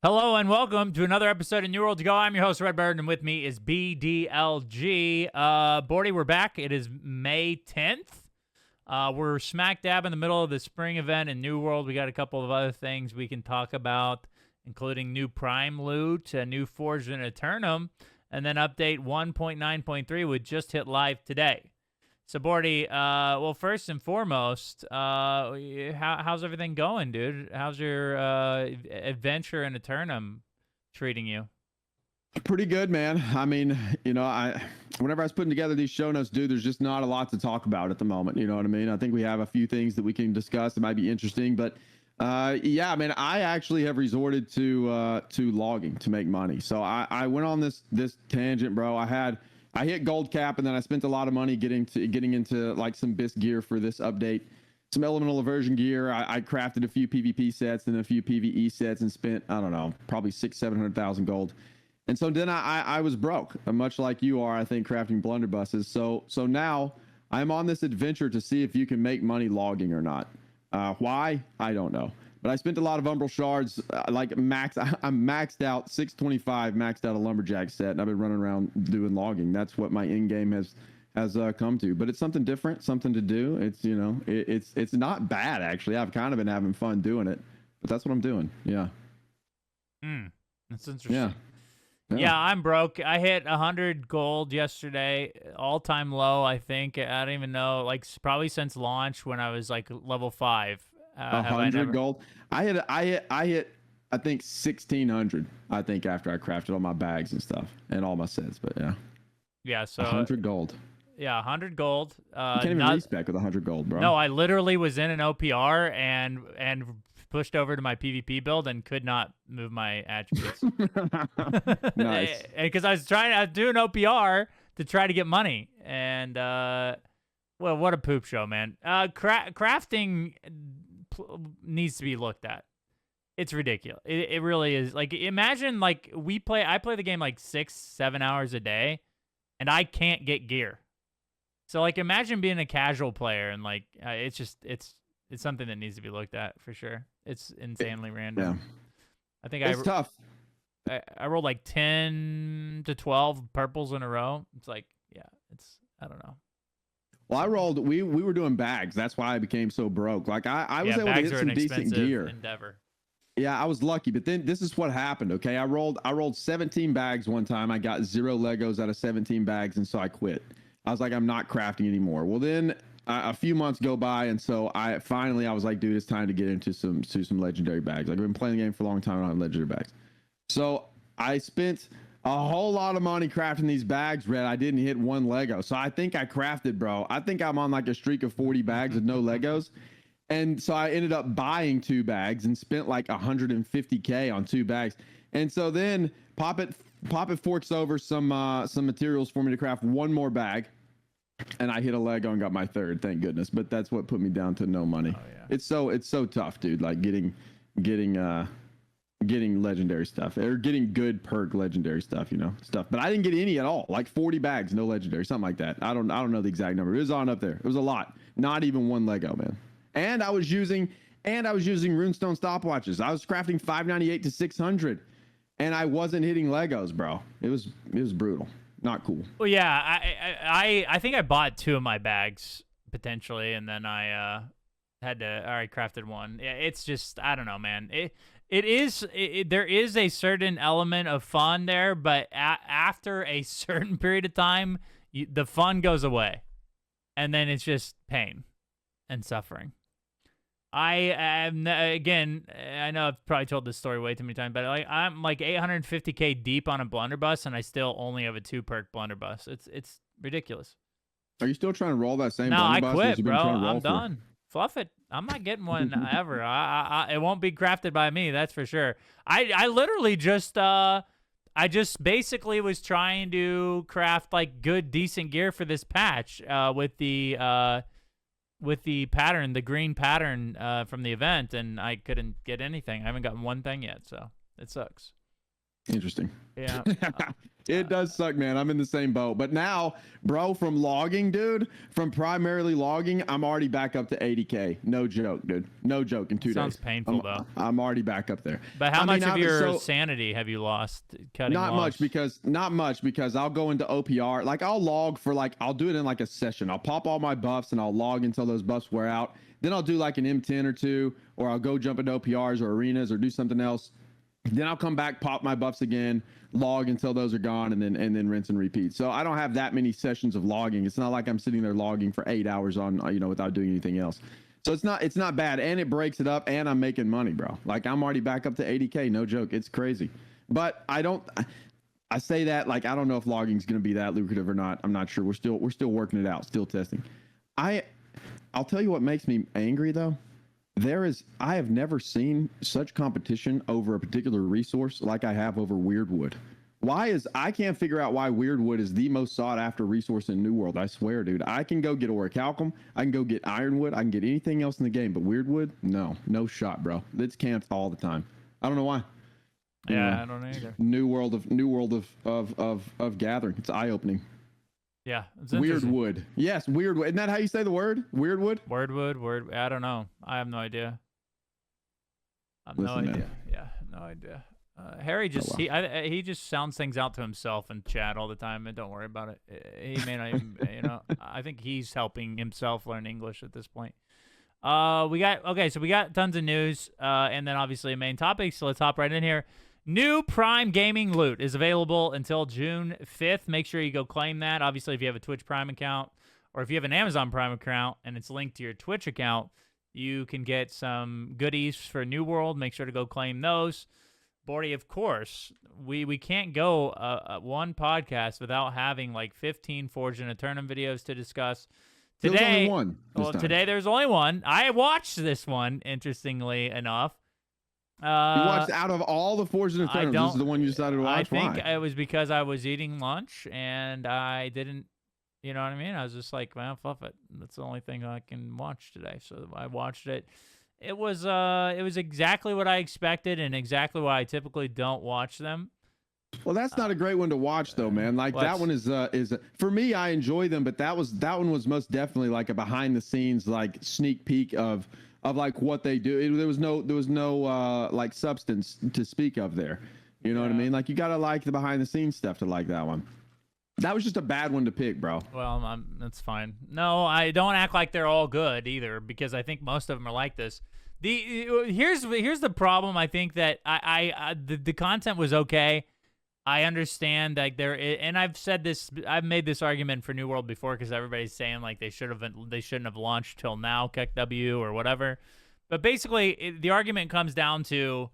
Hello and welcome to another episode of New World to Go. I'm your host, Redbird, and with me is BDLG. Bordy, we're back. It is May 10th. We're smack dab in the middle of the spring event in New World. We got a couple of other things we can talk about, including new Prime loot, a new Forged in Aeternum, and then update 1.9.3, which just hit live today. So, Bordy, well, first and foremost, how's everything going, dude? How's your adventure in Aeternum treating you? Pretty good, man. I mean, whenever I was putting together these show notes, dude, there's just not a lot to talk about at the moment. You know what I mean? I think we have a few things that we can discuss that might be interesting, but yeah, man, I actually have resorted to logging to make money. So I went on this tangent, bro. I hit gold cap, and then I spent a lot of money getting into like some BIS gear for this update, some elemental aversion gear. I crafted a few PvP sets and a few PvE sets and spent, I don't know, probably 600,000-700,000 gold. And so then I was broke, much like you are, I think, crafting blunderbusses. So now I'm on this adventure to see if you can make money logging or not. Why? I don't know. But I spent a lot of umbral shards, I'm maxed out 625, maxed out a lumberjack set, and I've been running around doing logging. That's what my end game has come to. But it's something different, something to do. It's it's not bad actually. I've kind of been having fun doing it, but that's what I'm doing. Yeah. That's interesting. Yeah. Yeah, I'm broke. I hit 100 gold yesterday, all-time low, I think. I don't even know, like probably since launch when I was like level 5. 100 gold. I hit I think 1600. I think after I crafted all my bags and stuff and all my sets, but yeah. Yeah, so 100 gold. Yeah, 100 gold. You can't even respec with 100 gold, bro. No, I literally was in an OPR and pushed over to my PvP build and could not move my attributes. Nice. Because I was doing OPR to try to get money, and well, what a poop show, man. Crafting needs to be looked at. It's ridiculous. It really is. Like, imagine like I play the game like 6-7 hours a day, and I can't get gear. So like, imagine being a casual player and like it's something that needs to be looked at for sure. It's insanely random. Yeah. I think it's tough. I rolled like 10 to 12 purples in a row. It's like, yeah, I don't know. Well, I rolled. We were doing bags. That's why I became so broke. Like I was able to hit some decent gear. Endeavor. Yeah, I was lucky, but then this is what happened. Okay, I rolled 17 bags one time. I got 0 Legos out of 17 bags, and so I quit. I was like, I'm not crafting anymore. Well, then a few months go by, and so I was like, dude, it's time to get into some legendary bags. Like, I've been playing the game for a long time on legendary bags. So I spent a whole lot of money crafting these bags, Red. I didn't hit 1 Lego. So I think I crafted, bro. I think I'm on like a streak of 40 bags with no Legos. And so I ended up buying 2 bags and spent like 150K on 2 bags. And so then Pop It forks over some materials for me to craft 1 more bag. And I hit a Lego and got my 3rd, thank goodness. But that's what put me down to no money. Oh, yeah. It's so tough, dude. Like getting legendary stuff or getting good perk legendary stuff, stuff. But I didn't get any at all. Like 40 bags, no legendary, something like that. I don't know the exact number. It was on up there. It was a lot. Not even 1 Lego, man. And I was using runestone stopwatches. I was crafting 598 to 600, and I wasn't hitting Legos, bro. It was brutal. Not cool. Well, yeah, I think I bought 2 of my bags potentially, and then I crafted 1. Yeah, it's just, I don't know, man. There is a certain element of fun there, but after a certain period of time, the fun goes away, and then it's just pain and suffering. I know I've probably told this story way too many times, but I'm like 850K deep on a blunderbuss, and I still only have a 2 perk blunderbuss. It's ridiculous. Are you still trying to roll that same? No, I blunderbuss quit, bro. I'm done. Fluff it. I'm not getting one ever. It won't be crafted by me, that's for sure. I literally just basically was trying to craft like good, decent gear for this patch with the pattern, the green pattern from the event, and I couldn't get anything. I haven't gotten one thing yet, so it sucks. Interesting. Yeah. It does suck, man. I'm in the same boat. But now, bro, from logging, dude, from primarily logging, I'm already back up to 80K. No joke, dude. No joke. In 2 days. Sounds painful, though. I'm already back up there. But how much of your sanity have you lost cutting Not logs? Not much because I'll go into OPR. Like, I'll log for, like, I'll do it in, like, a session. I'll pop all my buffs and I'll log until those buffs wear out. Then I'll do, like, an M10 or 2, or I'll go jump into OPRs or arenas or do something else. Then I'll come back, pop my buffs again, log until those are gone, and then rinse and repeat. So I don't have that many sessions of logging. It's not like I'm sitting there logging for 8 hours on, without doing anything else. So it's not bad, and it breaks it up, and I'm making money, bro. Like, I'm already back up to 80K, no joke. It's crazy. But I say that like I don't know if logging is going to be that lucrative or not. I'm not sure. We're still working it out, still testing. I'll tell you what makes me angry though. I have never seen such competition over a particular resource like I have over Weirdwood. I can't figure out why Weirdwood is the most sought after resource in New World. I swear, dude. I can go get Orichalcum, I can go get Ironwood, I can get anything else in the game, but Weirdwood, no shot, bro. It's camped all the time. I don't know why. Yeah, I don't know either. New world of gathering. It's eye-opening. Yeah, it's Weirdwood. Yes, Weirdwood. Isn't that how you say the word? Weirdwood? Word. I don't know. I have no idea. No idea. Yeah, no idea. Harry just he just sounds things out to himself in chat all the time, and don't worry about it. He may not even, I think he's helping himself learn English at this point. So we got tons of news, and then obviously a main topic. So let's hop right in here. New Prime Gaming loot is available until June 5th. Make sure you go claim that. Obviously, if you have a Twitch Prime account or if you have an Amazon Prime account and it's linked to your Twitch account, you can get some goodies for New World. Make sure to go claim those. Bordy, of course, we can't go one podcast without having like 15 Forge and Aeternum videos to discuss. Today, there's only one. Today there's only one. I watched this one, interestingly enough. You watched out of all the Forge and Aeternum. This is the one you decided to watch. I think it was because I was eating lunch and I didn't, you know what I mean? I was just like, well, fluff it. That's the only thing I can watch today. So I watched it. It was exactly what I expected and exactly why I typically don't watch them. Well, that's not a great one to watch though, man. Like that one is for me, I enjoy them, but that one was most definitely like a behind the scenes like sneak peek of like what they do. There was no like substance to speak of there. You know what I mean? Like you gotta like the behind the scenes stuff to like that one. That was just a bad one to pick, bro. Well, that's fine. No, I don't act like they're all good either, because I think most of them are like this. Here's the problem. I think that the content was okay. I understand that and I've said this. I've made this argument for New World before because everybody's saying like they shouldn't have launched till now, KEKW or whatever. But basically, the argument comes down to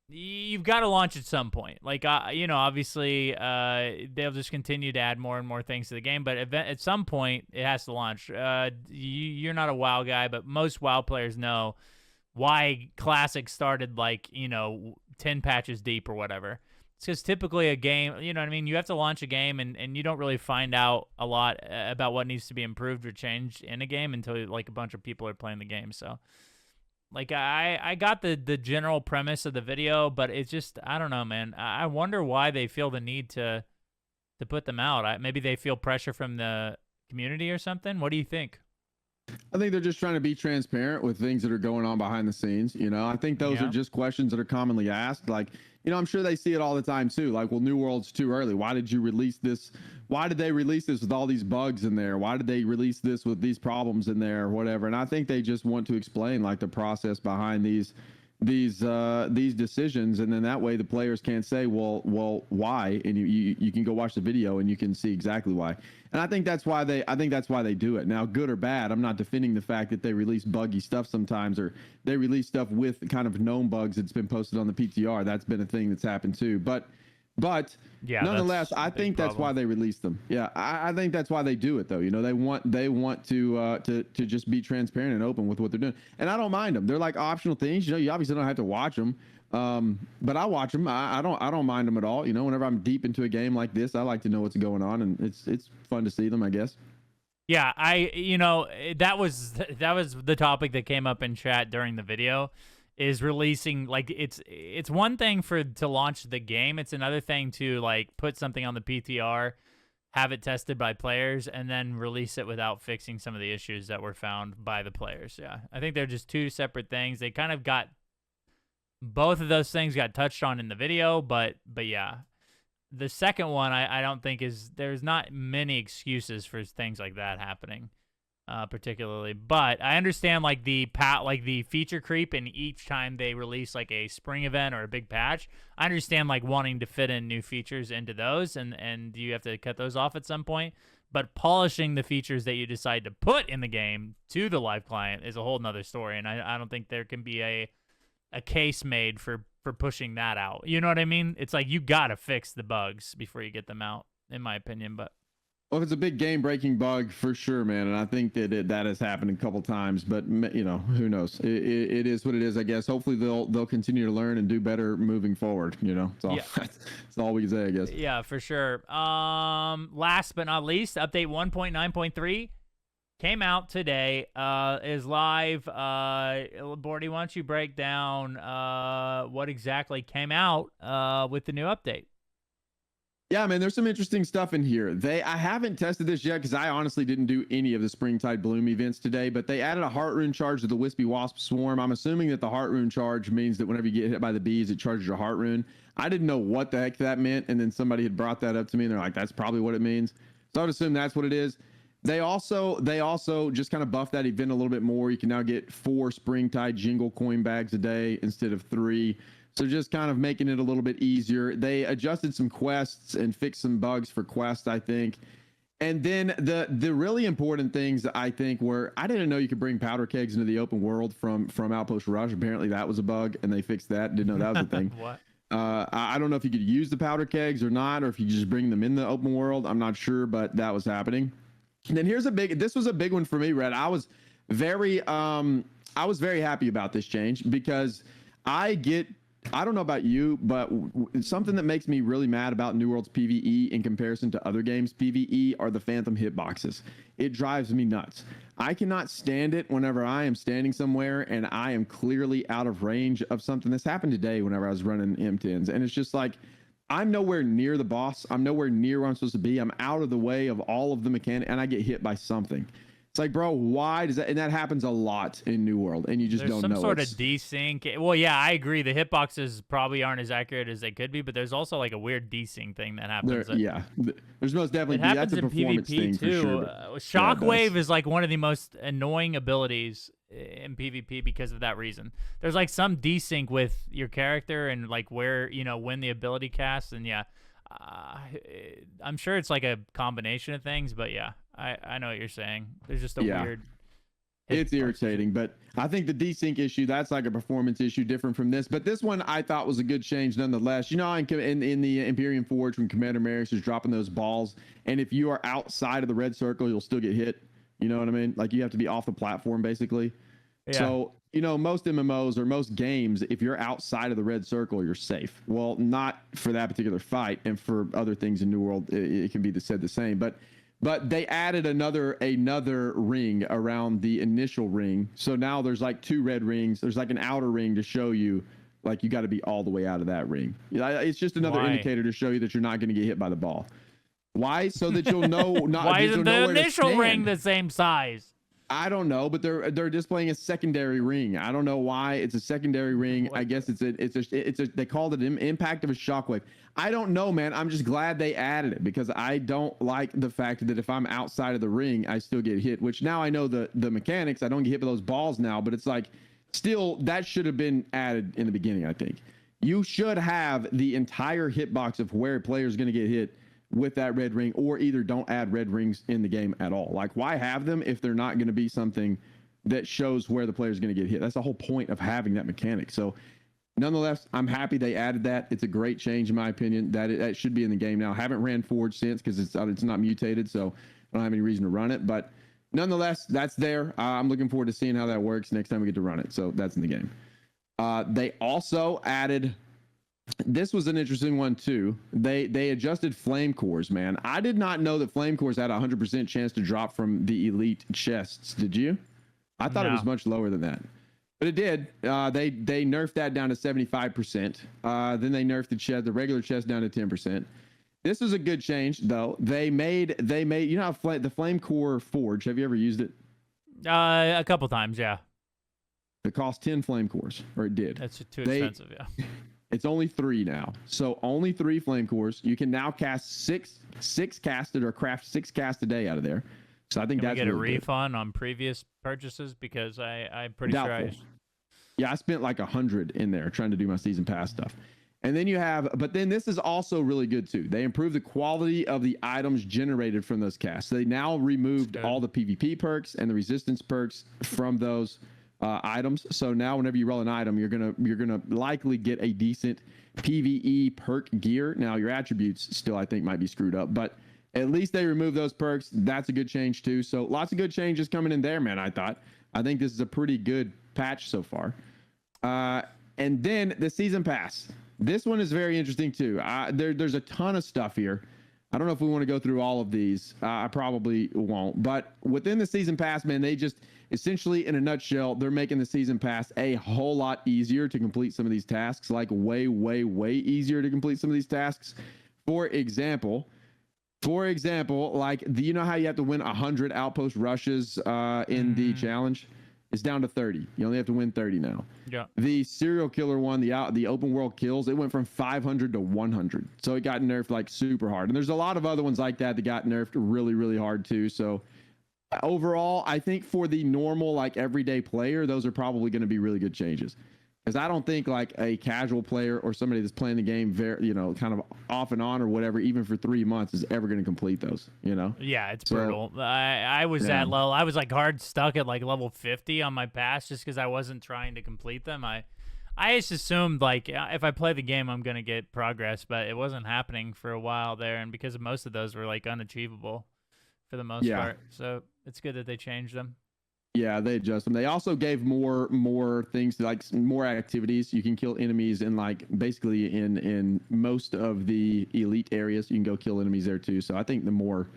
you've got to launch at some point. Like obviously, they'll just continue to add more and more things to the game. But at some point, it has to launch. You're not a WoW guy, but most WoW players know why Classic started like 10 patches deep or whatever. It's because typically a game, you know what I mean? You have to launch a game and you don't really find out a lot about what needs to be improved or changed in a game until like a bunch of people are playing the game. So like I got the general premise of the video, but it's just, I don't know, man. I wonder why they feel the need to put them out. Maybe they feel pressure from the community or something. What do you think? I think they're just trying to be transparent with things that are going on behind the scenes. I think those are just questions that are commonly asked. Like, I'm sure they see it all the time too. Like, well, New World's too early. Why did you release this? Why did they release this with all these bugs in there? Why did they release this with these problems in there or whatever? And I think they just want to explain like the process behind these decisions, and then that way the players can't say, well, why? And you can go watch the video and you can see exactly why. And I think that's why they do it. Now, good or bad, I'm not defending the fact that they release buggy stuff sometimes, or they release stuff with kind of known bugs that's been posted on the PTR. That's been a thing that's happened too. But nonetheless, I think that's why they release them. Yeah, I think that's why they do it though. They want to just be transparent and open with what they're doing. And I don't mind them. They're like optional things. You obviously don't have to watch them. But I watch them. I don't mind them at all. Whenever I'm deep into a game like this, I like to know what's going on, and it's fun to see them, I guess. Yeah, that was the topic that came up in chat during the video. is releasing, like, it's one thing to launch the game. It's another thing to like put something on the PTR, have it tested by players, and then release it without fixing some of the issues that were found by the players. Yeah, I think they're just two separate things. They kind of got both of those things got touched on in the video, but yeah. The second one, I don't think there's not many excuses for things like that happening, particularly. But I understand like the feature creep, and each time they release like a spring event or a big patch, I understand like wanting to fit in new features into those, and you have to cut those off at some point. But polishing the features that you decide to put in the game to the live client is a whole nother story, and I don't think there can be a case made for pushing that out. You know what I mean? It's like you gotta fix the bugs before you get them out, in my opinion. But well, it's a big game-breaking bug for sure, man, and I think that has happened a couple times. But who knows? It is what it is, I guess. Hopefully, they'll continue to learn and do better moving forward. It's all that's all we can say, I guess. Yeah, for sure. Last but not least, update 1.9.3 came out today, is live. Bordy, why don't you break down what exactly came out with the new update? Yeah, man, there's some interesting stuff in here. I haven't tested this yet because I honestly didn't do any of the Springtide Bloom events today, but they added a Heart Rune charge to the Wispy Wasp Swarm. I'm assuming that the Heart Rune charge means that whenever you get hit by the bees, it charges your Heart Rune. I didn't know what the heck that meant, and then somebody had brought that up to me, and they're like, that's probably what it means. So I would assume that's what it is. They also just kind of buffed that event a little bit more. You can now get 4 Springtide Jingle coin bags a day instead of 3. So just kind of making it a little bit easier. They adjusted some quests and fixed some bugs for quests, I think. And then the really important things, I think, were I didn't know you could bring powder kegs into the open world from Outpost Rush. Apparently that was a bug, and they fixed that. Didn't know that was a thing. What? I don't know if you could use the powder kegs or not, or if you just bring them in the open world. I'm not sure, but that was happening. And then this was a big one for me, Red. I was very happy about this change because I don't know about you, but something that makes me really mad about New World's PvE in comparison to other games' PvE are the phantom hitboxes. It drives me nuts. I cannot stand it whenever I am standing somewhere and I am clearly out of range of something. This happened today whenever I was running M10s, and it's just like, I'm nowhere near the boss. I'm nowhere near where I'm supposed to be. I'm out of the way of all of the mechanics, and I get hit by something. It's like, bro, why does that? And that happens a lot in New World, and you just don't know. There's some sort of desync. Well, yeah, I agree. The hitboxes probably aren't as accurate as they could be, but there's also like a weird desync thing that happens. There's most definitely. It happens that's a in performance PvP thing too. for sure. Shockwave is like one of the most annoying abilities in PvP because of that reason. There's like some desync with your character and like where when the ability casts, and I'm sure it's like a combination of things, but yeah, I know what you're saying. There's just a weird. It's irritating, but I think the desync issue, that's like a performance issue different from this. But this one I thought was a good change nonetheless. In the Imperium Forge, when Commander Merrick's is dropping those balls, and if you are outside of the red circle, you'll still get hit. You know what I mean? Like you have to be off the platform basically. Yeah. So, most MMOs or most games, if you're outside of the red circle, you're safe. Well, not for that particular fight, and for other things in New World, it can be said the same. But they added another ring around the initial ring. So now there's like 2 red rings. There's like an outer ring to show you, like you got to be all the way out of that ring. It's just another indicator to show you that you're not going to get hit by the ball. Why? So that you'll know. Why isn't the initial ring the same size? I don't know, but they're displaying a secondary ring. I don't know why it's a secondary ring. I guess it's a they called it an impact of a shockwave. I don't know, man. I'm just glad they added it because I don't like the fact that if I'm outside of the ring, I still get hit, which now I know the mechanics. I don't get hit by those balls now, but it's like still that should have been added in the beginning, I think. You should have the entire hitbox of where a player is going to get hit with that red ring, or either don't add red rings in the game at all. Like, why have them if they're not going to be something that shows where the player is going to get hit? That's the whole point of having that mechanic. So nonetheless, I'm happy they added that. It's a great change in my opinion. That should be in the game now. I haven't ran Forge since because it's not mutated, so I don't have any reason to run it. But nonetheless, that's there. I'm looking forward to seeing how that works next time we get to run it. So that's in the game. They also added. This was an interesting one too. They adjusted flame cores, man. I did not know that flame cores had a 100% chance to drop from the elite chests. Did you? I thought it was much lower than that. But it did. They nerfed that down to 75%. Then they nerfed the regular chest down to 10%. This is a good change, though. They made you know how the Flame Core Forge. Have you ever used it? A couple times, yeah. It cost 10 Flame Cores, or it did. That's too expensive, yeah. It's only 3 now. So only 3 Flame Cores. You can now cast six casted or craft 6 cast a day out of there. So I think Can that's we get a really refund on previous purchases? Because I'm pretty Doubtful. sure Yeah, I spent like 100 in there trying to do my season pass stuff. And then but then this is also really good too. They improved the quality of the items generated from those casts. They now removed all the PvP perks and the resistance perks from those items. So now whenever you roll an item, you're gonna likely get a decent PvE perk gear. Now your attributes still I think might be screwed up, but at least they removed those perks. That's a good change too. So lots of good changes coming in there, man. I think this is a pretty good patch so far. And then the season pass. This one is very interesting too. There's a ton of stuff here. I don't know if we want to go through all of these. I probably won't. But within the season pass, man, they just essentially, in a nutshell, they're making the season pass a whole lot easier to complete some of these tasks. Like way, way, way easier to complete some of these tasks. For example, like you know how you have to win 100 outpost rushes in the challenge? It's down to 30. You only have to win 30 now. Yeah. The serial killer one, the open world kills, it went from 500 to 100. So it got nerfed like super hard. And there's a lot of other ones like that got nerfed really, really hard too. So overall, I think for the normal, like everyday player, those are probably going to be really good changes. Because I don't think like a casual player or somebody that's playing the game very, kind of off and on or whatever, even for 3 months, is ever going to complete those. Yeah, it's brutal. I was that low. I was like hard stuck at like level 50 on my pass just because I wasn't trying to complete them. I just assumed like if I play the game, I'm gonna get progress, but it wasn't happening for a while there, and because most of those were like unachievable for the most part. So it's good that they changed them. Yeah, they adjust them. They also gave more things, like more activities. You can kill enemies in like basically in most of the elite areas. You can go kill enemies there too. So I think the more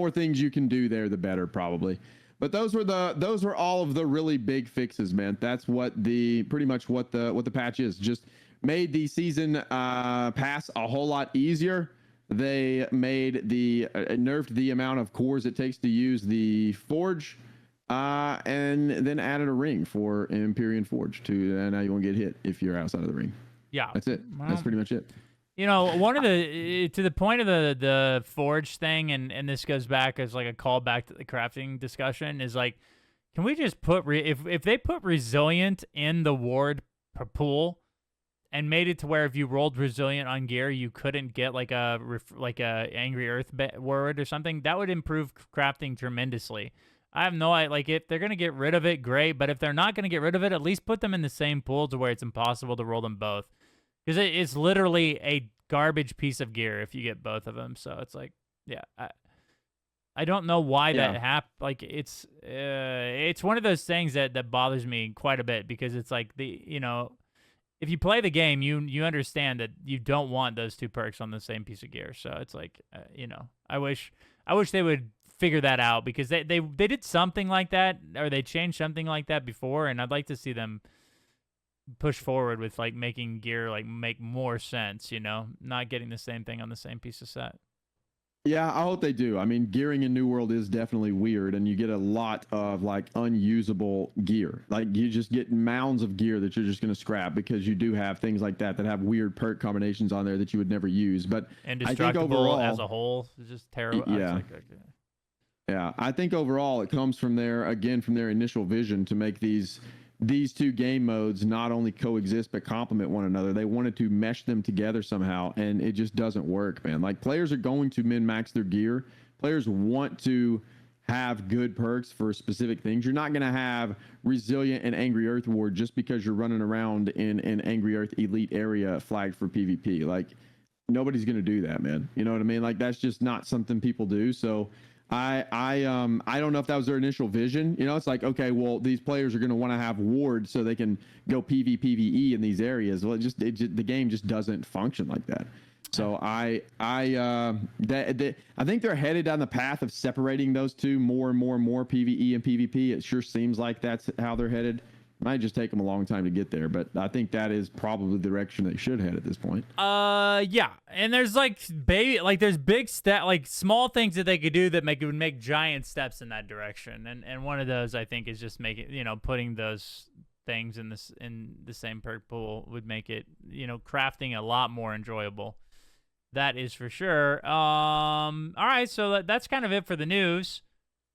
things you can do there, the better probably. But those were all of the really big fixes, man. That's pretty much what the patch is. Just made the season pass a whole lot easier. They made nerfed the amount of cores it takes to use the forge. And then added a ring for Empyrean Forge and now you won't get hit if you're outside of the ring. Yeah, that's it. That's pretty much it. One of to the point of the Forge thing, and this goes back as like a callback to the crafting discussion, is like, can we just put if they put resilient in the ward pool and made it to where if you rolled resilient on gear, you couldn't get like a Angry Earth ward or something, that would improve crafting tremendously. I have no idea. Like, if they're going to get rid of it, great. But if they're not going to get rid of it, at least put them in the same pool to where it's impossible to roll them both. Because it's literally a garbage piece of gear if you get both of them. So it's like, yeah. I don't know why that happened. Like, it's one of those things that bothers me quite a bit. Because it's like, if you play the game, you understand that you don't want those two perks on the same piece of gear. So it's like, I wish they would figure that out, because they did something like that, or they changed something like that before, and I'd like to see them push forward with like making gear like make more sense, not getting the same thing on the same piece of set. Yeah, I hope they do. I mean, gearing in New World is definitely weird, and you get a lot of like unusable gear. Like, you just get mounds of gear that you're just going to scrap, because you do have things like that have weird perk combinations on there that you would never use. But indestructible I think overall, as a whole is just terrible. Yeah. Yeah, I think overall it comes from their initial vision to make these two game modes not only coexist but complement one another. They wanted to mesh them together somehow, and it just doesn't work, man. Like, players are going to min-max their gear. Players want to have good perks for specific things. You're not going to have Resilient and Angry Earth Ward just because you're running around in an Angry Earth Elite area flagged for PvP. Like, nobody's going to do that, man. You know what I mean? Like, that's just not something people do. So I don't know if that was their initial vision. It's like, okay, well, these players are going to want to have wards so they can go PvE in these areas. Well, the game just doesn't function like that. So I think they're headed down the path of separating those two more and more PvE and PvP. It sure seems like that's how they're headed. Might just take them a long time to get there, but I think that is probably the direction they should head at this point. Yeah, and there's there's big small things that they could do that would make giant steps in that direction, and one of those I think is just making putting those things in the same perk pool would make it crafting a lot more enjoyable. That is for sure. All right, so that's kind of it for the news.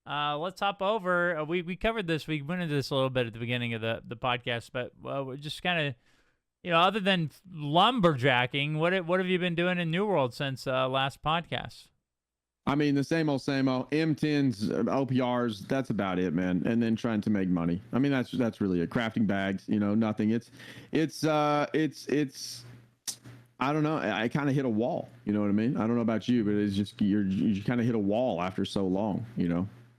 Let's hop over. We covered this. We went into this a little bit at the beginning of the podcast, but we're just kind of, other than lumberjacking, what have you been doing in New World since last podcast? I mean, the same old, M10s, OPRs. That's about it, man. And then trying to make money. I mean, that's really it. Crafting bags. Nothing. It's. I don't know. I kind of hit a wall. You know what I mean? I don't know about you, but it's just you kind of hit a wall after so long.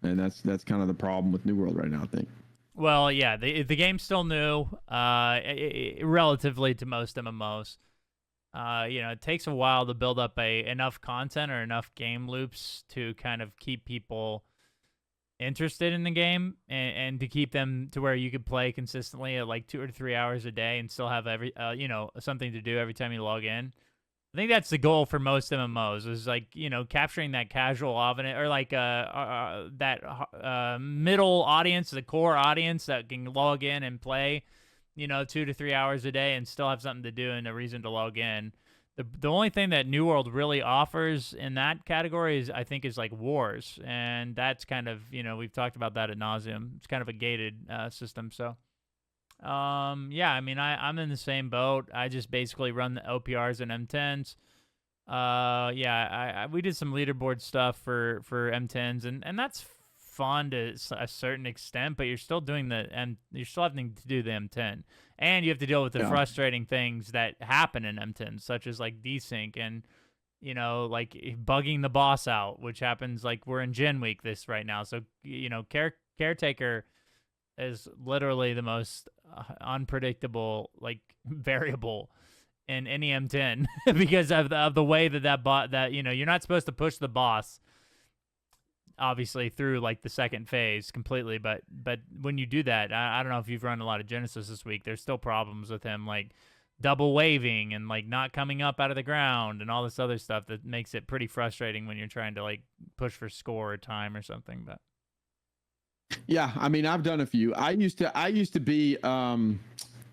And that's kind of the problem with New World right now, I think. Well, yeah, the game's still new, relatively to most MMOs. It takes a while to build up enough content or enough game loops to kind of keep people interested in the game and to keep them to where you could play consistently at like 2 or 3 hours a day and still have something to do every time you log in. I think that's the goal for most MMOs is capturing that casual audience or that middle audience, the core audience that can log in and play, 2 to 3 hours a day and still have something to do and a reason to log in. The only thing that New World really offers in that category is like wars, and that's kind of we've talked about that ad nauseum. It's kind of a gated system, so. Yeah, I mean, I'm in the same boat. I just basically run the OPRs and M10s. Yeah, we did some leaderboard stuff for M10s, and that's fun to a certain extent, but you're still doing you're still having to do the M10, and you have to deal with the frustrating things that happen in M10s, such as like desync and like bugging the boss out, which happens like we're in Gen Week right now. So caretaker is literally the most unpredictable variable in any M10 because of the way that bot you're not supposed to push the boss obviously through like the second phase completely, but when you do that, I don't know if you've run a lot of Genesis this week, there's still problems with him like double waving and like not coming up out of the ground and all this other stuff that makes it pretty frustrating when you're trying to like push for score or time or something. But yeah, I mean, I've done a few. I used to be, I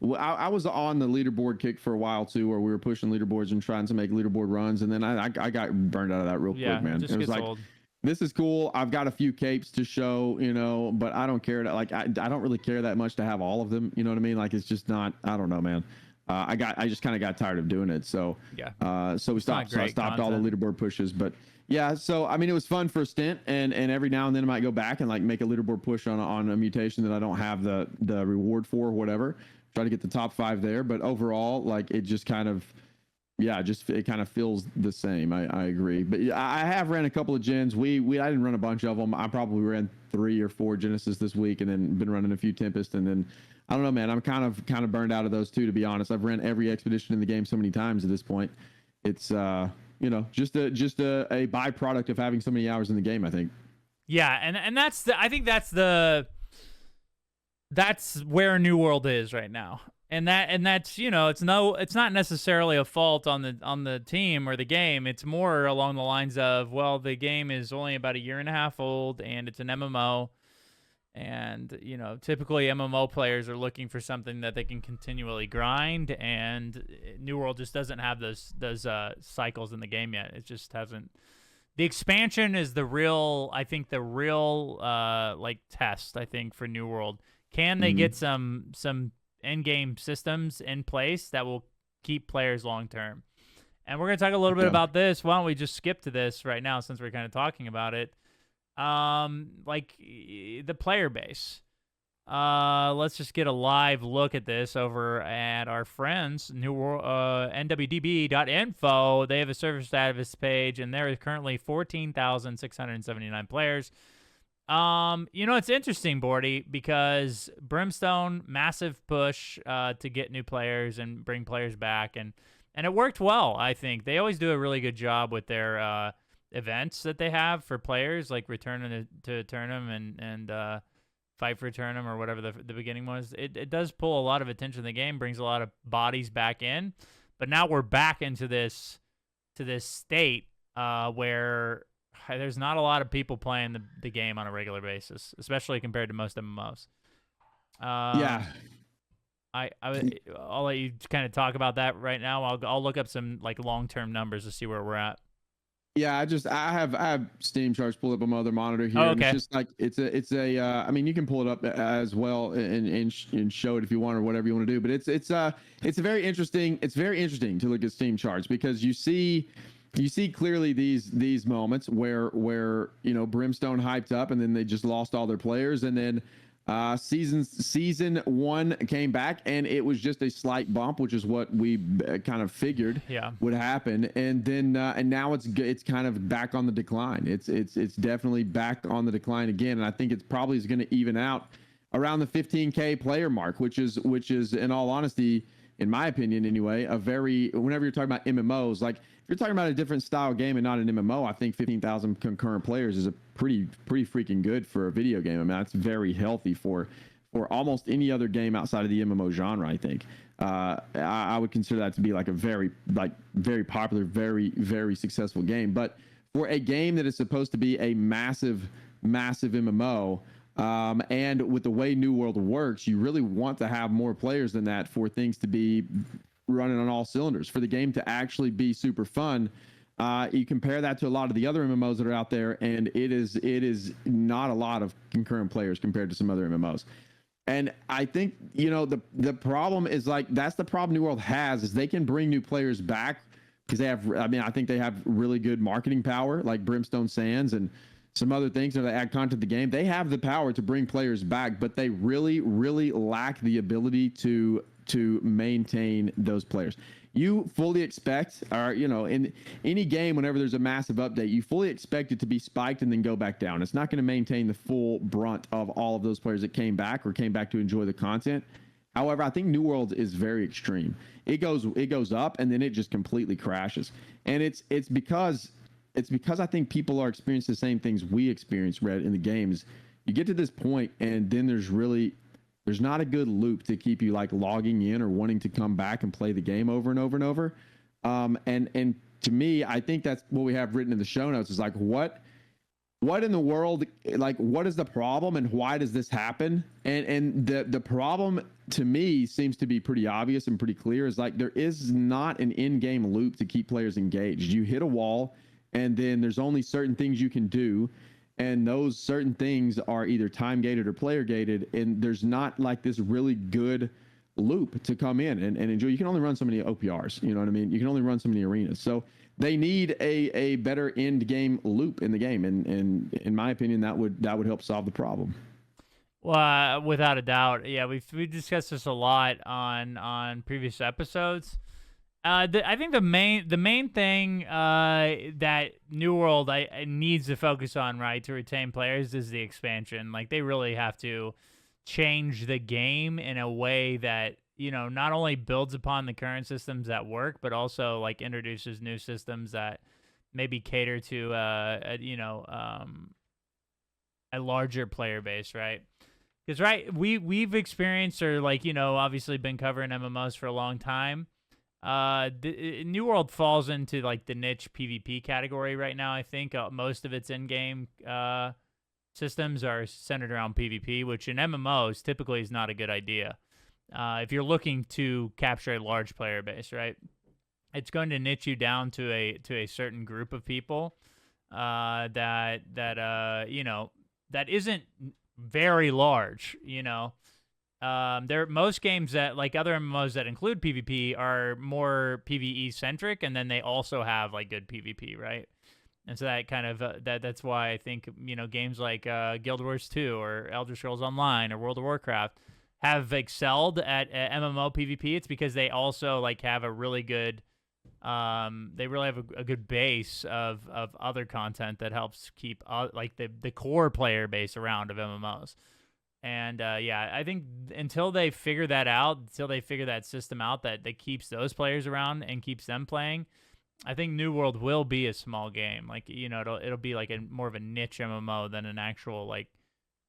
was on the leaderboard kick for a while too, where we were pushing leaderboards and trying to make leaderboard runs. And then I got burned out of that real quick, man. It was like, old. This is cool. I've got a few capes to show, but I don't care I don't really care that much to have all of them. You know what I mean? Like, it's just not, I don't know, man. I just kind of got tired of doing it. So, so we stopped. So I stopped all the leaderboard pushes, but yeah. So, I mean, it was fun for a stint, and every now and then I might go back and like make a leaderboard push on a mutation that I don't have the reward for or whatever. Try to get the top 5 there. But overall, like, it just kind of, it kind of feels the same. I agree. But I have ran a couple of gens. I didn't run a bunch of them. I probably ran 3 or 4 Genesis this week, and then been running a few Tempest, and then I don't know, man. I'm kind of burned out of those too, to be honest. I've ran every expedition in the game so many times at this point. It's just a byproduct of having so many hours in the game, I think. Yeah, and I think that's where New World is right now. And that's it's not necessarily a fault on the team or the game. It's more along the lines of, well, the game is only about 1.5 years old and it's an MMO. And, typically MMO players are looking for something that they can continually grind, and New World just doesn't have those cycles in the game yet. It just hasn't. The expansion is the real test, I think, for New World. Can they get some in-game systems in place that will keep players long-term? And we're going to talk a little bit about this. Why don't we just skip to this right now since we're kind of talking about it? Like the player base. Let's just get a live look at this over at our friends, New World, nwdb.info. They have a server status page, and there is currently 14,679 players. It's interesting, Bordy, because Brimstone, massive push to get new players and bring players back, and it worked well, I think. They always do a really good job with their events that they have for players, like Return to Aeternum and Fight for Aeternum or whatever the beginning was. It does pull a lot of attention to the game, brings a lot of bodies back in, but now we're back into this state where there's not a lot of people playing the game on a regular basis, especially compared to most MMOs. Yeah. I'll let you kind of talk about that right now. I'll look up some like long-term numbers to see where we're at. Yeah, I have Steam charts pulled up on my other monitor here. Oh, okay. And it's just like it's a I mean, you can pull it up as well and show it if you want or whatever you want to do. But it's very interesting to look at Steam charts because you see clearly these moments where Brimstone hyped up and then they just lost all their players, and then season 1 came back and it was just a slight bump, which is what we kind of figured would happen, and then and now it's kind of back on the decline. It's definitely back on the decline again, and I think it's probably is going to even out around the 15K player mark, which is in all honesty, in my opinion anyway, whenever you're talking about MMOs, like if you're talking about a different style game and not an MMO, I think 15,000 concurrent players is a pretty freaking good for a video game. I mean, that's very healthy for almost any other game outside of the MMO genre, I think. I would consider that to be like a very popular, very successful game. But for a game that is supposed to be a massive MMO, and with the way New World works, you really want to have more players than that for things to be running on all cylinders, for the game to actually be super fun. You compare that to a lot of the other MMOs that are out there, and it is not a lot of concurrent players compared to some other MMOs. And I think, the problem is like, that's the problem New World has, is they can bring new players back because I think they have really good marketing power, like Brimstone Sands and some other things that they add content to the game. They have the power to bring players back, but they really, really lack the ability to maintain those players. You fully expect, or in any game, whenever there's a massive update, you fully expect it to be spiked and then go back down. It's not going to maintain the full brunt of all of those players that came back to enjoy the content. However, I think New World is very extreme. It goes up and then it just completely crashes, and it's because I think people are experiencing the same things we experience, Red, in the games. You get to this point, and then there's not a good loop to keep you like logging in or wanting to come back and play the game over and over and over. And to me, I think that's what we have written in the show notes is like, what in the world, like, what is the problem and why does this happen? And the problem to me seems to be pretty obvious and pretty clear, is like, there is not an in-game loop to keep players engaged. You hit a wall, and then there's only certain things you can do, and those certain things are either time gated or player gated, and there's not like this really good loop to come in and enjoy. You can only run so many OPRs, you know what I mean? You can only run so many arenas. So they need a better end game loop in the game, and in my opinion, that would help solve the problem. Well, without a doubt, yeah, we've discussed this a lot on previous episodes. I think the main thing that New World needs to focus on, right, to retain players is the expansion. Like, they really have to change the game in a way that, not only builds upon the current systems that work, but also like introduces new systems that maybe cater to a larger player base, right? Because we've experienced, or like, obviously been covering MMOs for a long time. New World falls into like the niche PvP category right now. I think most of its in-game systems are centered around PvP, which in MMOs typically is not a good idea. If you're looking to capture a large player base, right? It's going to niche you down to a certain group of people that isn't very large, most games that, like other MMOs that include PvP, are more PvE centric, and then they also have like good PvP, right? And so that kind of that's why I think games like Guild Wars 2 or Elder Scrolls Online or World of Warcraft have excelled at MMO PvP. It's because they also like have a really good they really have a good base of other content that helps keep like the core player base around of MMOs. And I think until they figure that out, until they figure that system out that keeps those players around and keeps them playing, I think New World will be a small game. Like, it'll be like more of a niche MMO than an actual like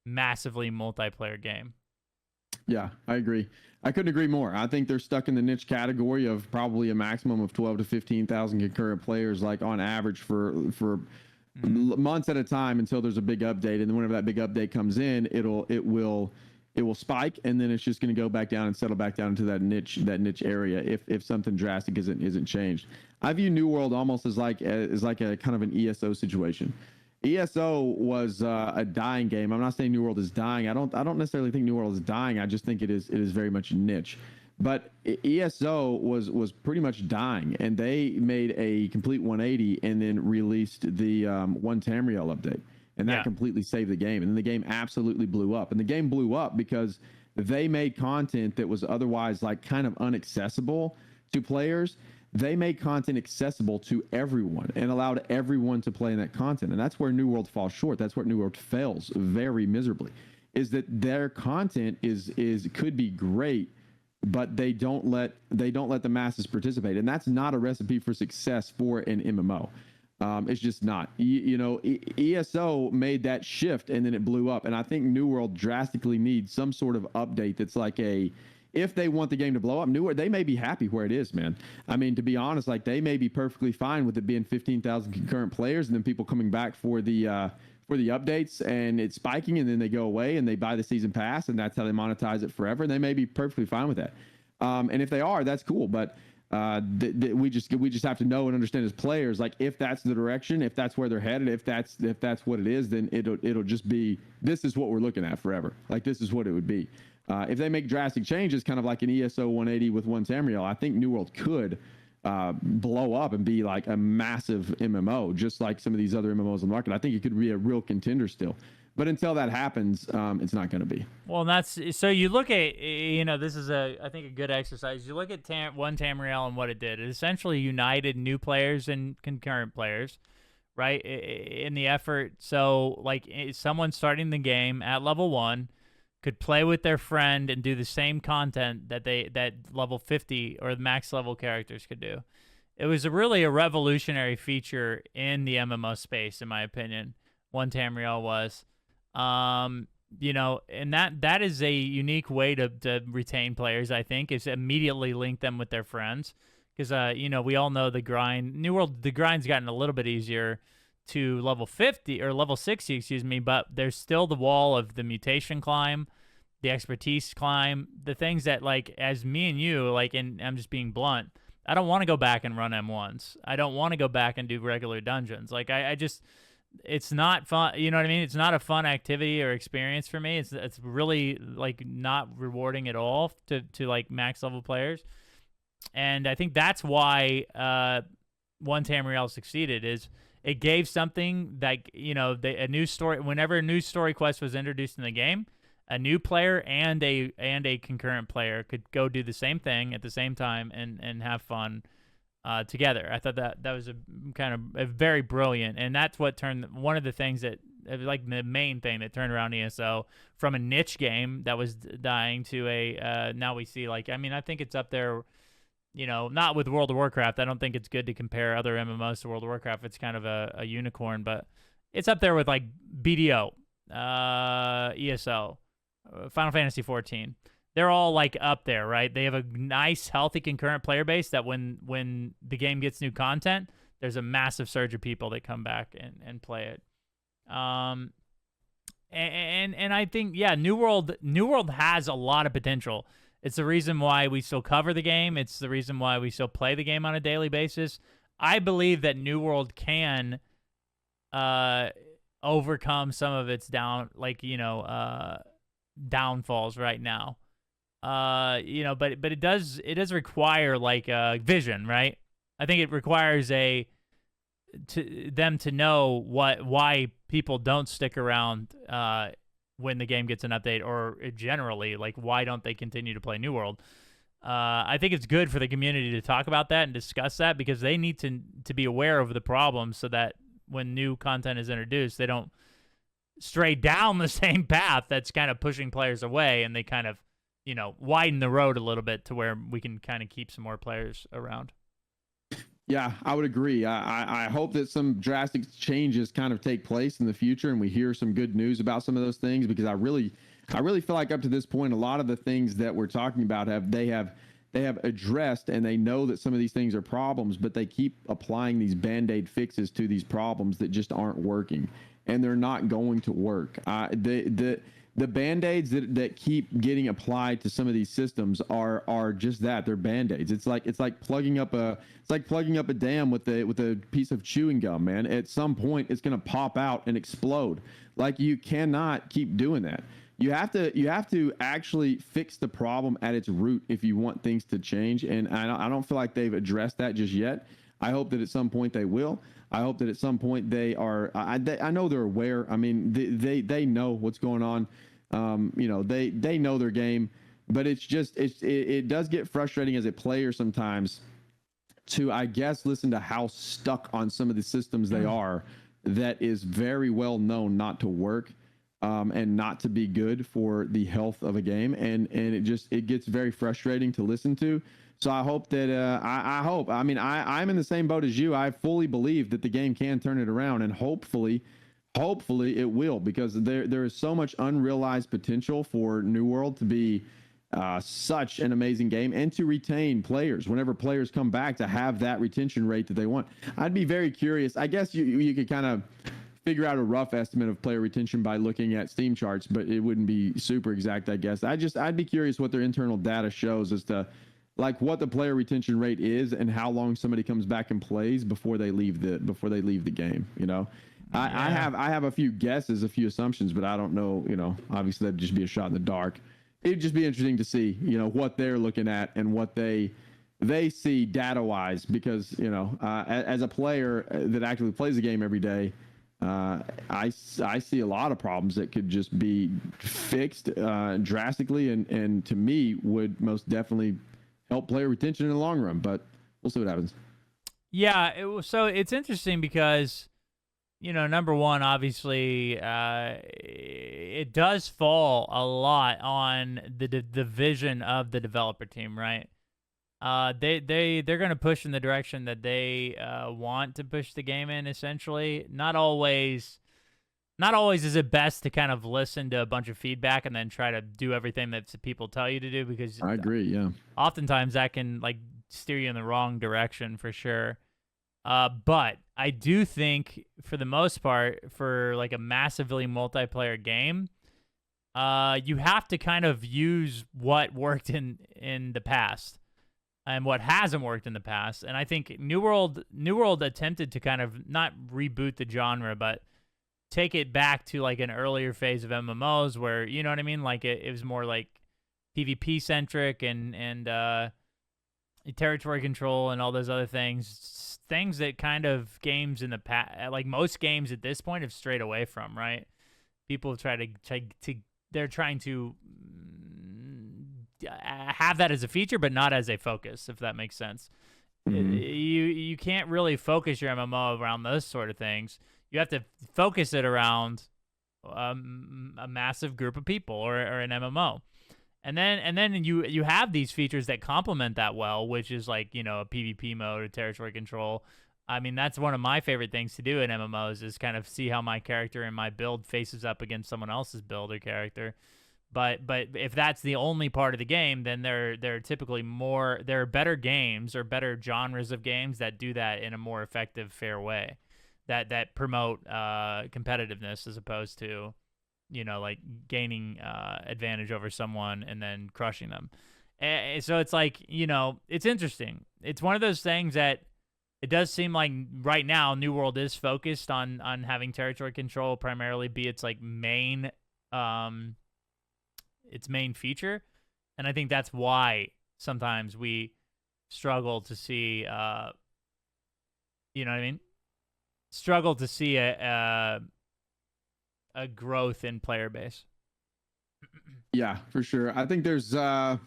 massively multiplayer game. Yeah, I agree. I couldn't agree more. I think they're stuck in the niche category of probably a maximum of 12 to 15,000 concurrent players, like on average for months at a time until there's a big update. And then whenever that big update comes in, it will spike, and then it's just going to go back down and settle back down into that niche area if something drastic isn't changed. I view New World almost as like a kind of an ESO situation. ESO was a dying game. I'm not saying New World is dying. I don't necessarily think New World is dying. I just think it is very much niche. But ESO was pretty much dying, and they made a complete 180 and then released the one Tamriel update, and that completely saved the game. And then the game absolutely blew up. And the game blew up because they made content that was otherwise like kind of inaccessible to players. They made content accessible to everyone and allowed everyone to play in that content. And that's where New World falls short. That's where New World fails very miserably, is that their content could be great, but they don't let the masses participate. And that's not a recipe for success for an MMO. It's just not. ESO made that shift and then it blew up. And I think New World drastically needs some sort of update that's like if they want the game to blow up, New World, they may be happy where it is, man. I mean, to be honest, like they may be perfectly fine with it being 15,000 concurrent players and then people coming back for the updates and it's spiking and then they go away and they buy the season pass and that's how they monetize it forever. And they may be perfectly fine with that. And if they are, that's cool. But we just have to know and understand as players, like if that's the direction, if that's where they're headed, if that's what it is, then it'll just be, this is what we're looking at forever. Like this is what it would be. If they make drastic changes, kind of like an ESO 180 with one Tamriel, I think New World could blow up and be like a massive MMO, just like some of these other MMOs on the market. I think it could be a real contender still. But until that happens, it's not going to be. Well, and that's so you look at, this is I think a good exercise. You look at one Tamriel and what it did. It essentially united new players and concurrent players, right? In the effort. So like someone starting the game at level 1 could play with their friend and do the same content that level 50 or the max level characters could do. It was really a revolutionary feature in the MMO space, in my opinion. One Tamriel was, and that is a unique way to retain players. I think is immediately link them with their friends, because we all know the grind. New World, the grind's gotten a little bit easier to level 50 or level 60, excuse me, but there's still the wall of the mutation climb, the expertise climb, the things that, like, as me and you, like, and I'm just being blunt, I don't want to go back and run M1s. I don't want to go back and do regular dungeons. Like, I just, it's not fun. You know what I mean? It's not a fun activity or experience for me. It's really, like, not rewarding at all to like max level players. And I think that's why one Tamriel succeeded, is it gave something like, a new story. Whenever a new story quest was introduced in the game, a new player and a concurrent player could go do the same thing at the same time and have fun together. I thought that was a very brilliant, and that's what turned one of the things that, like, the main thing that turned around ESO from a niche game that was dying to a now we see, like, I mean, I think it's up there. Not with World of Warcraft. I don't think it's good to compare other MMOs to World of Warcraft. It's kind of a unicorn, but it's up there with, like, BDO, ESO, Final Fantasy 14. They're all, like, up there, right? They have a nice, healthy concurrent player base that when the game gets new content, there's a massive surge of people that come back and play it. And I think, yeah, New World has a lot of potential. It's the reason why we still cover the game. It's the reason why we still play the game on a daily basis. I believe that New World can overcome some of its downfalls right now. But it does require, like, vision, right? I think it requires them to know why people don't stick around when the game gets an update, or generally, like, why don't they continue to play New World? I think it's good for the community to talk about that and discuss that, because they need to be aware of the problems so that when new content is introduced, they don't stray down the same path that's kind of pushing players away, and they kind of, widen the road a little bit to where we can kind of keep some more players around. Yeah, I would agree. I hope that some drastic changes kind of take place in the future, and we hear some good news about some of those things, because I really feel like up to this point, a lot of the things that we're talking about they have addressed, and they know that some of these things are problems, but they keep applying these band-aid fixes to these problems that just aren't working, and they're not going to work. The band-aids that keep getting applied to some of these systems are just that. They're band-aids. It's like plugging up a dam with a piece of chewing gum, man. At some point it's going to pop out and explode. Like, you cannot keep doing that. You have to actually fix the problem at its root if you want things to change, and I don't feel like they've addressed that just yet. I hope that at some point they will. I hope that at some point they are. I know they're aware. I mean, they know what's going on. They know their game, but it does get frustrating as a player sometimes to, I guess, listen to how stuck on some of the systems they are. That is very well known not to work, and not to be good for the health of a game, and it gets very frustrating to listen to. So I hope that I'm in the same boat as you. I fully believe that the game can turn it around, and hopefully it will, because there is so much unrealized potential for New World to be such an amazing game, and to retain players whenever players come back, to have that retention rate that they want. I'd be very curious. I guess you could kind of figure out a rough estimate of player retention by looking at Steam charts, but it wouldn't be super exact, I guess. I'd be curious what their internal data shows as to, like, what the player retention rate is and how long somebody comes back and plays before they leave the game. Yeah. I have a few guesses, a few assumptions, but I don't know. Obviously that'd just be a shot in the dark. It'd just be interesting to see, what they're looking at and what they see data wise, because as a player that actively plays the game every day, I see a lot of problems that could just be fixed drastically, and to me would most definitely help player retention in the long run. But we'll see what happens. Yeah, so it's interesting because, number one, obviously, it does fall a lot on the vision of the developer team, right? They're going to push in the direction that they want to push the game in. Essentially, not always is it best to kind of listen to a bunch of feedback and then try to do everything that people tell you to do, because I agree. Yeah. Oftentimes that can steer you in the wrong direction for sure. But I do think, for the most part, for a massively multiplayer game, you have to kind of use what worked in the past and what hasn't worked in the past. And I think New World attempted to kind of not reboot the genre, but take it back to an earlier phase of MMOs where, you know what I mean? It was more PvP centric and territory control and all those other things that kind of games in the past, most games at this point, have strayed away from, right? People they're trying to have that as a feature, but not as a focus, if that makes sense. Mm-hmm. You can't really focus your MMO around those sort of things. You have to focus it around a massive group of people or an MMO. And then you have these features that complement that well, which is a PvP mode or territory control. I mean, that's one of my favorite things to do in MMOs, is kind of see how my character and my build faces up against someone else's build or character. But if that's the only part of the game, then there are typically there are better games or better genres of games that do that in a more effective, fair way, that promote competitiveness as opposed to gaining advantage over someone and then crushing them. And so it's it's interesting. It's one of those things that it does seem like right now New World is focused on having territory control primarily be its main feature. And I think that's why sometimes we struggle to see you know what I mean? Struggle to see a growth in player base. Yeah, for sure. I think there's I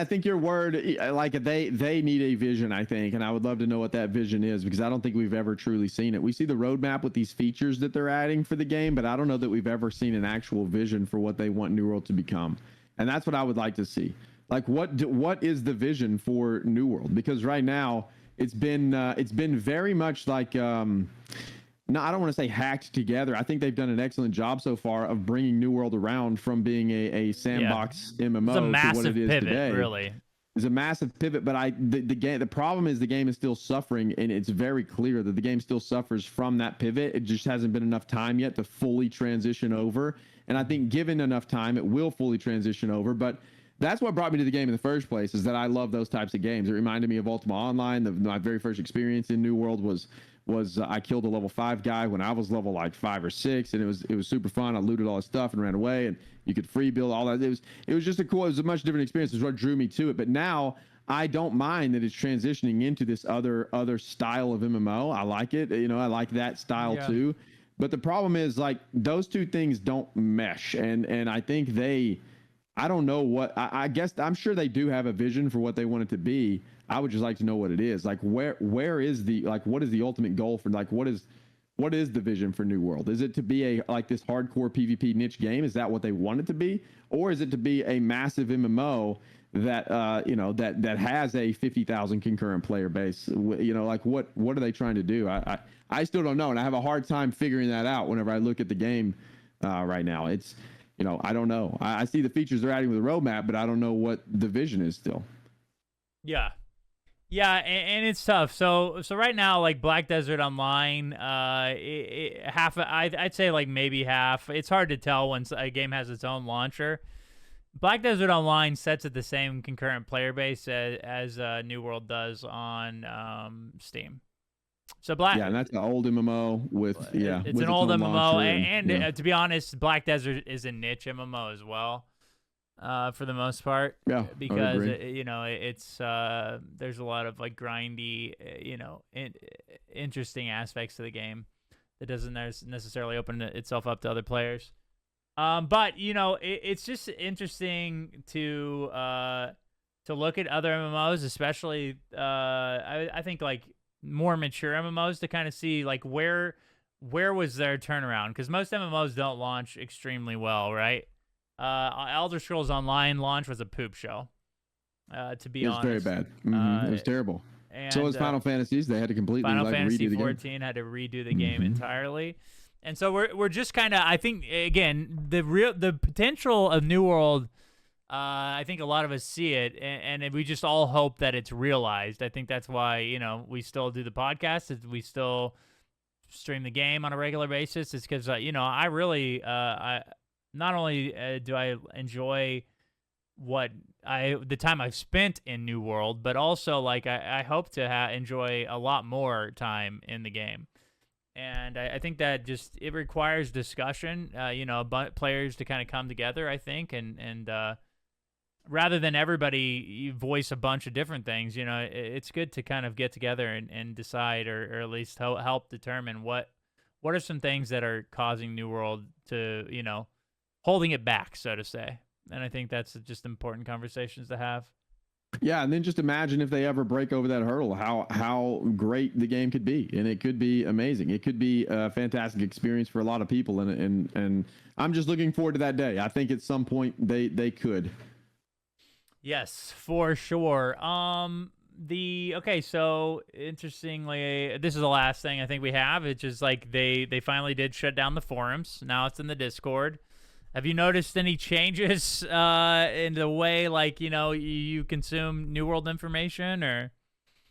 think your word, they need a vision, I think, and I would love to know what that vision is, because I don't think we've ever truly seen it. We see the roadmap with these features that they're adding for the game, but I don't know that we've ever seen an actual vision for what they want New World to become. And that's what I would like to see. Like what is the vision for New World? Because right now it's been very much like no, I don't want to say hacked together. I think they've done an excellent job so far of bringing New World around from being a sandbox MMO it's a massive to what it is pivot, today. really. It's a massive pivot, but the problem is the game is still suffering, and it's very clear that the game still suffers from that pivot. It just hasn't been enough time yet to fully transition over, and I think given enough time, it will fully transition over. But that's what brought me to the game in the first place, is that I love those types of games. It reminded me of Ultima Online. My very first experience in New World was I killed a level 5 guy when I was level like 5 or 6, and it was super fun. I looted all his stuff and ran away, and you could free build all that. It was just it was a much different experience. It's what drew me to it. But now I don't mind that it's transitioning into this other style of MMO. I like it. I like that style too. But the problem is, like, those two things don't mesh, and I think I don't know what, I guess I'm sure they do have a vision for what they want it to be. I would just like to know what it is. Like, where is what is the ultimate goal for, like, what is the vision for New World? Is it to be this hardcore PvP niche game? Is that what they want it to be? Or is it to be a massive MMO that, that has a 50,000 concurrent player base? Like, what are they trying to do? I still don't know. And I have a hard time figuring that out whenever I look at the game right now. It's, I don't know. I see the features they're adding with the roadmap, but I don't know what the vision is still. Yeah. Yeah, and it's tough. So right now, like, Black Desert Online, half. I'd say like maybe half. It's hard to tell when a game has its own launcher. Black Desert Online sets at the same concurrent player base as New World does on Steam. So and that's an old MMO with it's with an old MMO, and to be honest, Black Desert is a niche MMO as well, for the most part. Yeah, because it's there's a lot of like grindy, interesting aspects to the game that doesn't necessarily open itself up to other players. But it's just interesting to look at other MMOs, especially I think like more mature MMOs, to kind of see like where was their turnaround, because most MMOs don't launch extremely well, right? Elder Scrolls Online launch was a poop show, to be honest. It was very bad. It was terrible. And so was Final Fantasies. They had to completely Final Fantasy redo the 14 game. had to redo the game entirely. And so we're just kind of, I think, again, the potential of New World, I think a lot of us see it, and we just all hope that it's realized. I think that's why, we still do the podcast. We still stream the game on a regular basis. It's because, I really, not only do I enjoy the time I've spent in New World, but also, like, I hope to enjoy a lot more time in the game. And I think that just, it requires discussion, players to kind of come together, I think, and rather than everybody voice a bunch of different things, it's good to kind of get together and decide, or at least help determine what are some things that are causing New World to, holding it back, so to say. And I think that's just important conversations to have. Yeah, and then just imagine if they ever break over that hurdle, how great the game could be, and it could be amazing. It could be a fantastic experience for a lot of people, and I'm just looking forward to that day. I think at some point they could. Yes, for sure. Okay, so interestingly, this is the last thing I think we have. It's just like they finally did shut down the forums. Now it's in the Discord. Have you noticed any changes in the way, like, you consume New World information, or?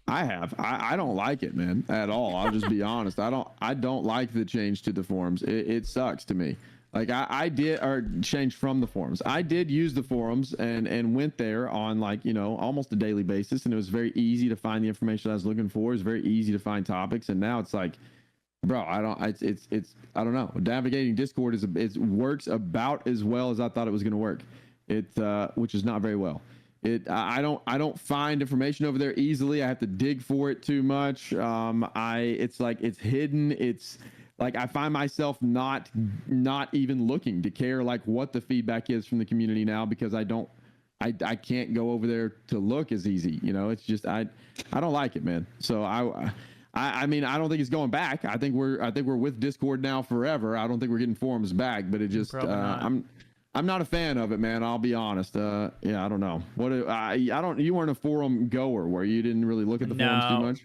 I have. I don't like it, man, at all. I'll just be honest. I don't like the change to the forums. It sucks to me. Like, I did, or changed from the forums. I did use the forums and went there on, like, almost a daily basis, and it was very easy to find the information I was looking for. It was very easy to find topics, and now it's like, bro, I don't know. Navigating Discord it works about as well as I thought it was going to work. Which is not very well. I don't find information over there easily. I have to dig for it too much. It's like it's hidden. It's like I find myself not even looking to care like what the feedback is from the community now, because I can't go over there to look as easy. It's just I don't like it, man. So I mean, I don't think it's going back. I think we're with Discord now forever. I don't think we're getting forums back, but it just I'm I'm not a fan of it, man. I'll be honest. Yeah, I don't know. I don't. You weren't a forum goer where you didn't really look at the forums too much.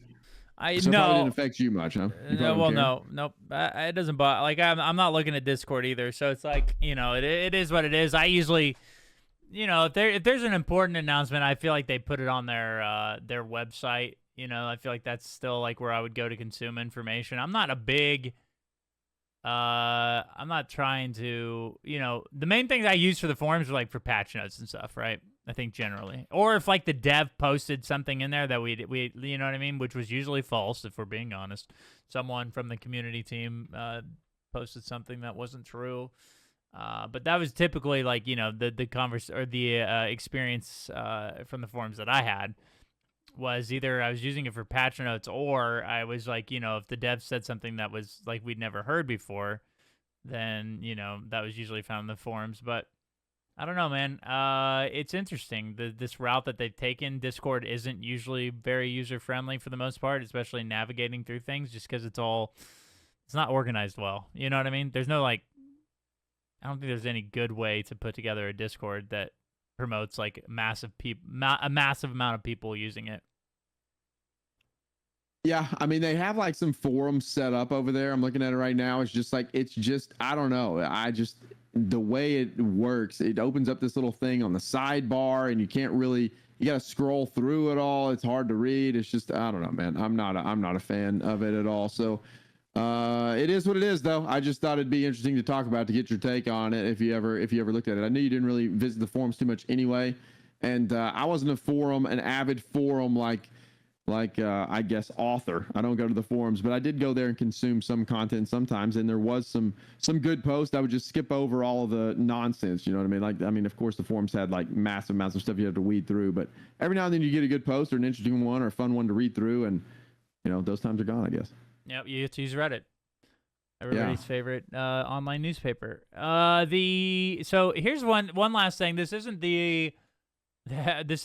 So it probably didn't affect you much, huh? You probably don't care? Nope. It doesn't bother. Like I'm not looking at Discord either, so it's like it is what it is. I usually, if there's an important announcement, I feel like they put it on their website. I feel like that's still like where I would go to consume information. I'm not trying to, the main things I use for the forums are like for patch notes and stuff, right? I think generally, or if like the dev posted something in there that we you know what I mean, which was usually false, if we're being honest. Someone from the community team posted something that wasn't true, but that was typically like the converse or the experience from the forums that I had was either I was using it for patch notes or I was like, if the dev said something that was like we'd never heard before, then that was usually found in the forums. But I don't know, man. It's interesting. This route that they've taken. Discord isn't usually very user-friendly for the most part, especially navigating through things, just because it's not organized well. You know what I mean? There's no, I don't think there's any good way to put together a Discord that promotes, a massive amount of people using it. Yeah, I mean, they have, some forums set up over there. I'm looking at it right now. It's just, I don't know. The way it works, it opens up this little thing on the sidebar and you got to scroll through it all. It's hard to read. It's just, I don't know, man. I'm not a fan of it at all. So it is what it is, though. I just thought it'd be interesting to talk about, to get your take on it if you ever looked at it. I knew you didn't really visit the forums too much anyway. And I wasn't an avid forum I guess author. I don't go to the forums, but I did go there and consume some content sometimes, and there was some good posts. I would just skip over all of the nonsense, you know what I mean? Of course the forums had massive amounts of stuff you had to weed through, but every now and then you get a good post or an interesting one or a fun one to read through, and those times are gone, I guess. Yep, you get to use Reddit. Everybody's favorite online newspaper. So here's one last thing. This isn't this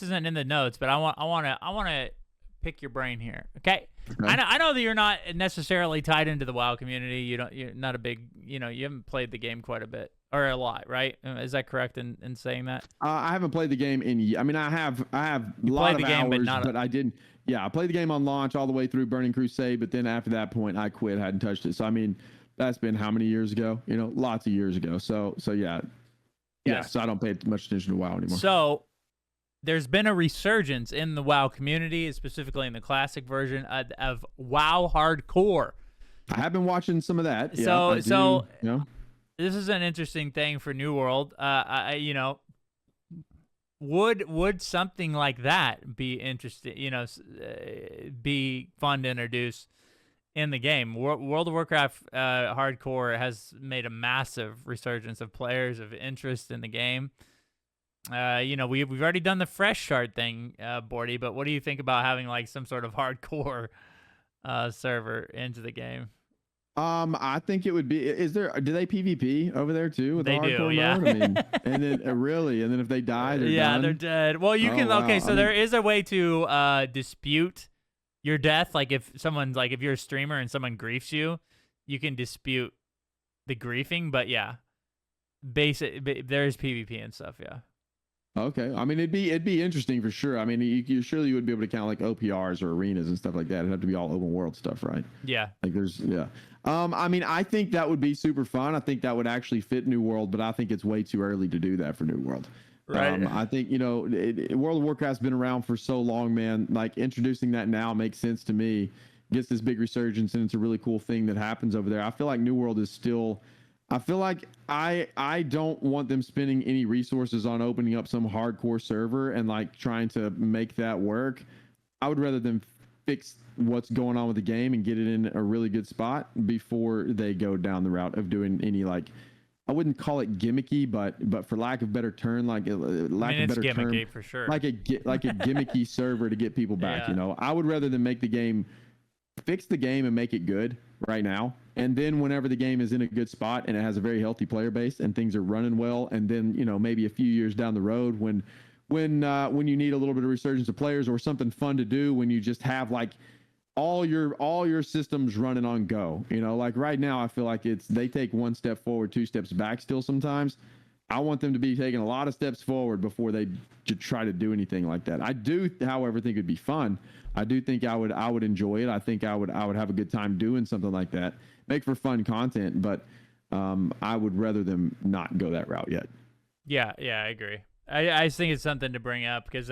isn't in the notes, but I want to pick your brain here. Okay. I know that you're not necessarily tied into the WoW community. You're not a big, you haven't played the game quite a bit or a lot, right? Is that correct in saying that? I haven't played the game I have a lot of hours, but I didn't. Yeah, I played the game on launch all the way through Burning Crusade, but then after that point I quit, hadn't touched it. So I mean, that's been how many years ago? Lots of years ago. So yeah. Yeah, so I don't pay much attention to WoW anymore. So there's been a resurgence in the WoW community, specifically in the classic version of WoW Hardcore. I have been watching some of that. So this is an interesting thing for New World. Would something like that be interesting? Be fun to introduce in the game? World of Warcraft Hardcore has made a massive resurgence of players, of interest in the game. We've already done the fresh start thing, Bordy, but what do you think about having some sort of hardcore server into the game? I think it would be. Do they PvP over there too? With they the hardcore do, yeah. mode? I mean, and then really, and then if they die, they're done? They're dead. Well, you can. Wow. Okay, so there is a way to dispute your death. Like if someone's if you're a streamer and someone griefs you, you can dispute the griefing. But yeah, there's PvP and stuff. Yeah. Okay, I mean it'd be interesting for sure. I mean, you surely would be able to count OPRs or arenas and stuff like that. It'd have to be all open world stuff, right? Yeah. I mean, I think that would be super fun. I think that would actually fit New World, but I think it's way too early to do that for New World. Right. I think World of Warcraft's been around for so long, man. Introducing that now makes sense to me. Gets this big resurgence, and it's a really cool thing that happens over there. I feel like New World is still. I feel like I don't want them spending any resources on opening up some hardcore server and trying to make that work. I would rather them fix what's going on with the game and get it in a really good spot before they go down the route of doing any I wouldn't call it gimmicky, but for lack of better term, gimmicky for sure. Like a gimmicky server to get people back. Yeah. I would rather than fix the game and make it good right now, and then whenever the game is in a good spot and it has a very healthy player base and things are running well, and then maybe a few years down the road when you need a little bit of resurgence of players or something fun to do, when you just have all your systems running on go. Right now I feel like they take one step forward, two steps back still sometimes. I want them to be taking a lot of steps forward before they try to do anything like that. I do, however, think it'd be fun. I do think I would enjoy it. I think I would have a good time doing something like that. Make for fun content, but I would rather them not go that route yet. Yeah, I agree. I just think it's something to bring up because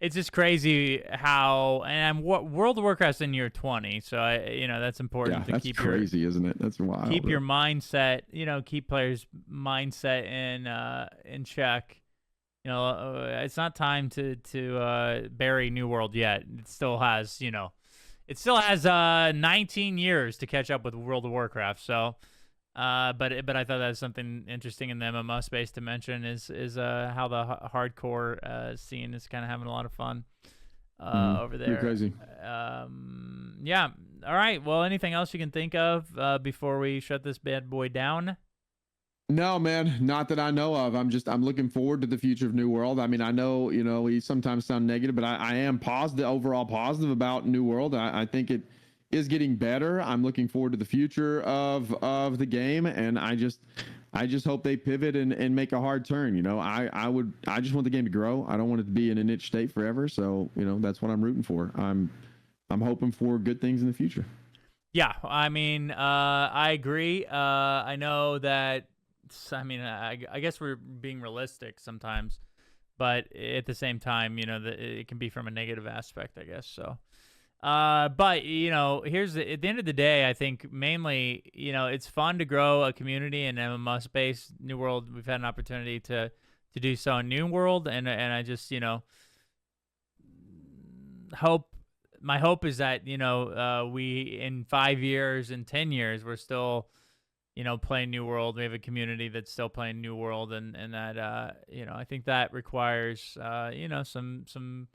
it's just crazy how, and World of Warcraft's in year 20, so that's important to that's keep crazy, isn't it? That's wild. Keep your mindset, keep players' mindset in check. It's not time to bury New World yet. It still has 19 years to catch up with World of Warcraft. So, but I thought that was something interesting in the MMO space to mention is how the hardcore scene is kind of having a lot of fun over there. You're crazy. Yeah. All right. Well, anything else you can think of before we shut this bad boy down? No, man, not that I know of. I'm looking forward to the future of New World. I mean, I know, we sometimes sound negative, but I am overall positive about New World. I think it is getting better. I'm looking forward to the future of the game, and I just hope they pivot and make a hard turn. I just want the game to grow. I don't want it to be in a niche state forever. So, that's what I'm rooting for. I'm hoping for good things in the future. Yeah, I mean, I agree. I know that. I guess we're being realistic sometimes, but at the same time, it can be from a negative aspect, I guess. So, but at the end of the day, I think mainly, it's fun to grow a community in MMO space. New World, we've had an opportunity to do so in New World, and I just my hope is that we in 5 years and 10 years we're still playing New World. We have a community that's still playing New World, and that I think that requires some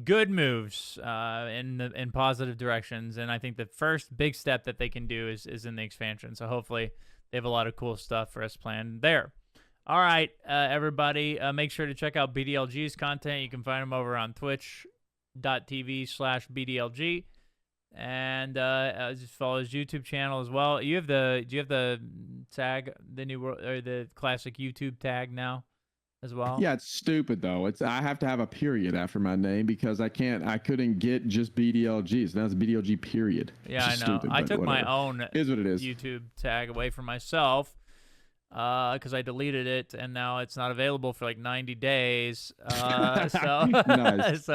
good moves in positive directions. And I think the first big step that they can do is in the expansion. So hopefully they have a lot of cool stuff for us planned there. All right, everybody, make sure to check out BDLG's content. You can find them over on twitch.tv/BDLG. And just follow his YouTube channel as well. Do you have the tag, the new world, or the classic YouTube tag now as well? Yeah, it's stupid though. I have to have a period after my name because I couldn't get just BDLG. So now it's BDLG period. Yeah, I know. Stupid, I took my own is what it is. YouTube tag away from myself because I deleted it, and now it's not available for like 90 days. Nice. So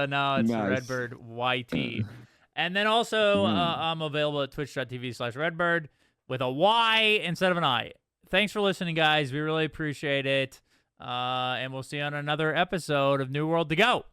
now it's Redbird YT. And then also, I'm available at twitch.tv/Redbird with a Y instead of an I. Thanks for listening, guys. We really appreciate it. And we'll see you on another episode of New World to Go.